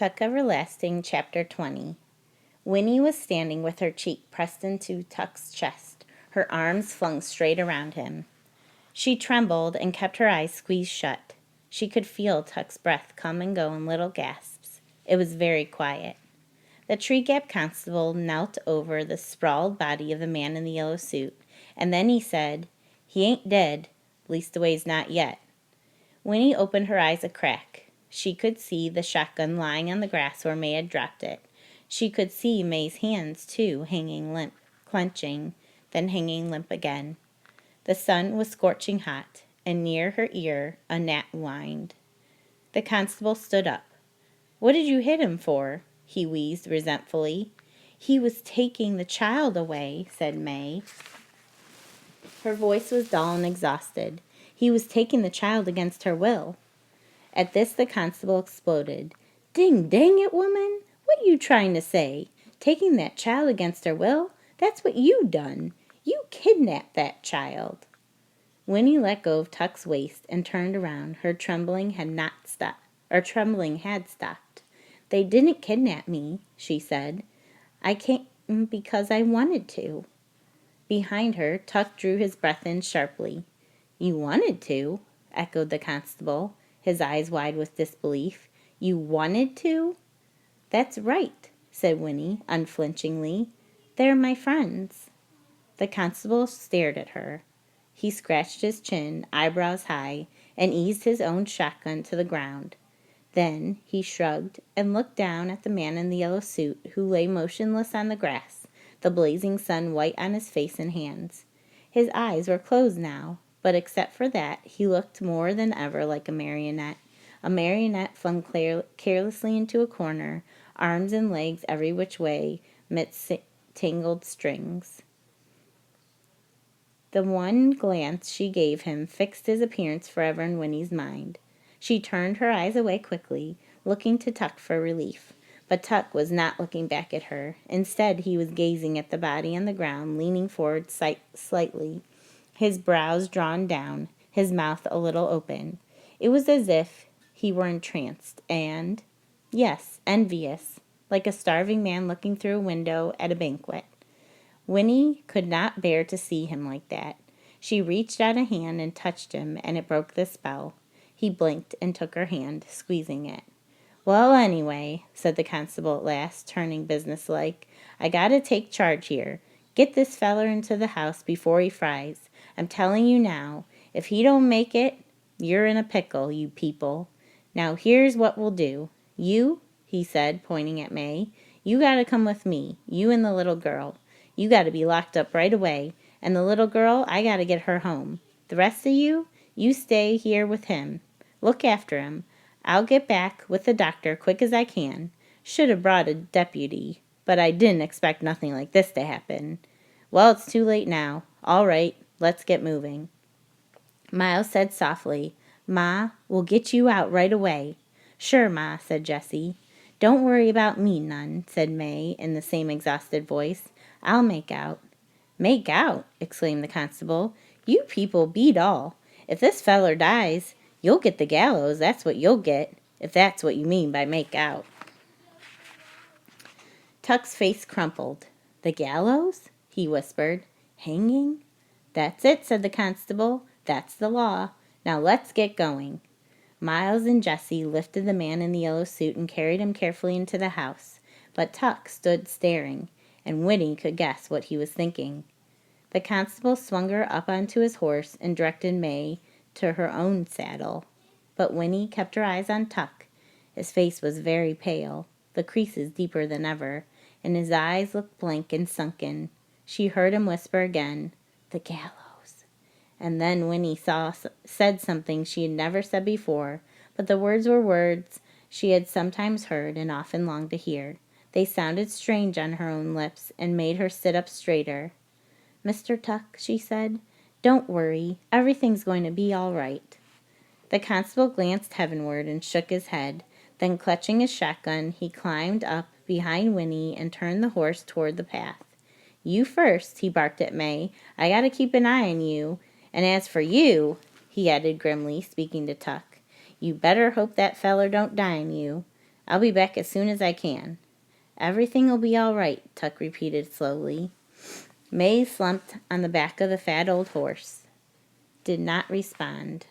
Tuck Everlasting, Chapter 20. Winnie was standing with her cheek pressed into Tuck's chest, her arms flung straight around him. She trembled and kept her eyes squeezed shut. She could feel Tuck's breath come and go in little gasps. It was very quiet. The Tree Gap constable knelt over the sprawled body of the man in the yellow suit, and then he said, "He ain't dead, leastways not yet." Winnie opened her eyes a crack. She could see the shotgun lying on the grass where May had dropped it. She could see May's hands, too, hanging limp, clenching, then hanging limp again. The sun was scorching hot, and near her ear a gnat whined. The constable stood up. "What did you hit him for?" he wheezed resentfully. "He was taking the child away," said May. Her voice was dull and exhausted. "He was taking the child against her will." At this the constable exploded. "Ding dang it, woman! What you trying to say? Taking that child against her will? That's what you done. You kidnapped that child." Winnie let go of Tuck's waist and turned around. Her trembling had stopped. "They didn't kidnap me," she said. "I came because I wanted to." Behind her, Tuck drew his breath in sharply. "You wanted to?" echoed the constable, his eyes wide with disbelief. "You wanted to?" "That's right," said Winnie, unflinchingly. "They're my friends." The constable stared at her. He scratched his chin, eyebrows high, and eased his own shotgun to the ground. Then he shrugged and looked down at the man in the yellow suit who lay motionless on the grass, the blazing sun white on his face and hands. His eyes were closed now, but except for that, he looked more than ever like a marionette flung carelessly into a corner, arms and legs every which way, midst tangled strings. The one glance she gave him fixed his appearance forever in Winnie's mind. She turned her eyes away quickly, looking to Tuck for relief. But Tuck was not looking back at her. Instead, he was gazing at the body on the ground, leaning forward slightly, his brows drawn down, his mouth a little open. It was as if he were entranced and, yes, envious, like a starving man looking through a window at a banquet. Winnie could not bear to see him like that. She reached out a hand and touched him, and it broke the spell. He blinked and took her hand, squeezing it. "Well, anyway," said the constable at last, turning businesslike, "I gotta take charge here. Get this feller into the house before he fries. I'm telling you now, if he don't make it, you're in a pickle, you people. Now here's what we'll do. You," he said, pointing at May, "you gotta come with me, you and the little girl. You gotta be locked up right away, and the little girl, I gotta get her home. The rest of you, you stay here with him. Look after him. I'll get back with the doctor quick as I can. Should have brought a deputy, but I didn't expect nothing like this to happen. Well, it's too late now. All right, let's get moving." Miles said softly, "Ma, we'll get you out right away." "Sure, Ma," said Jessie. "Don't worry about me none," said May in the same exhausted voice. "I'll make out." "Make out!" exclaimed the constable. "You people beat all. If this feller dies, you'll get the gallows, that's what you'll get, if that's what you mean by make out." Tuck's face crumpled. "The gallows?" he whispered. "Hanging?" "That's it," said the constable. "That's the law. Now let's get going." Miles and Jessie lifted the man in the yellow suit and carried him carefully into the house, but Tuck stood staring, and Winnie could guess what he was thinking. The constable swung her up onto his horse and directed May to her own saddle, but Winnie kept her eyes on Tuck. His face was very pale, the creases deeper than ever, and his eyes looked blank and sunken. She heard him whisper again, "The gallows." And then Winnie said something she had never said before, but the words were words she had sometimes heard and often longed to hear. They sounded strange on her own lips and made her sit up straighter. "Mr. Tuck," she said, "don't worry. Everything's going to be all right." The constable glanced heavenward and shook his head. Then, clutching his shotgun, he climbed up behind Winnie and turned the horse toward the path. "You first," he barked at May. "I gotta keep an eye on you. And as for you," he added grimly, speaking to Tuck, "you better hope that feller don't die on you. I'll be back as soon as I can." "Everything'll be all right," Tuck repeated slowly. May slumped on the back of the fat old horse, did not respond.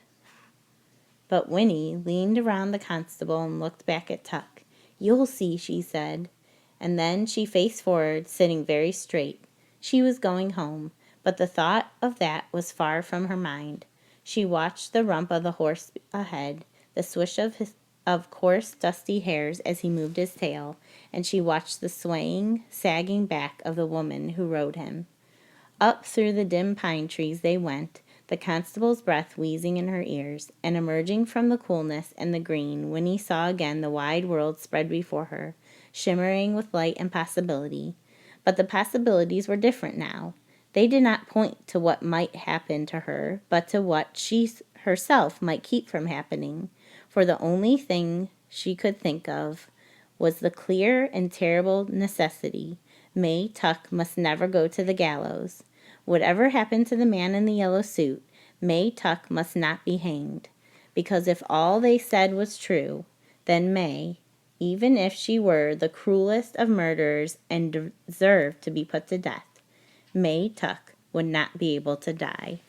But Winnie leaned around the constable and looked back at Tuck. "You'll see," she said. And then she faced forward, sitting very straight. She was going home, but the thought of that was far from her mind. She watched the rump of the horse ahead, the swish of coarse, dusty hairs as he moved his tail, and she watched the swaying, sagging back of the woman who rode him. Up through the dim pine trees they went, the constable's breath wheezing in her ears, and emerging from the coolness and the green, Winnie saw again the wide world spread before her, shimmering with light and possibility. But the possibilities were different now. They did not point to what might happen to her, but to what she herself might keep from happening. For the only thing she could think of was the clear and terrible necessity. May Tuck must never go to the gallows. Whatever happened to the man in the yellow suit, May Tuck must not be hanged. Because if all they said was true, then May, even if she were the cruelest of murderers and deserved to be put to death, May Tuck would not be able to die.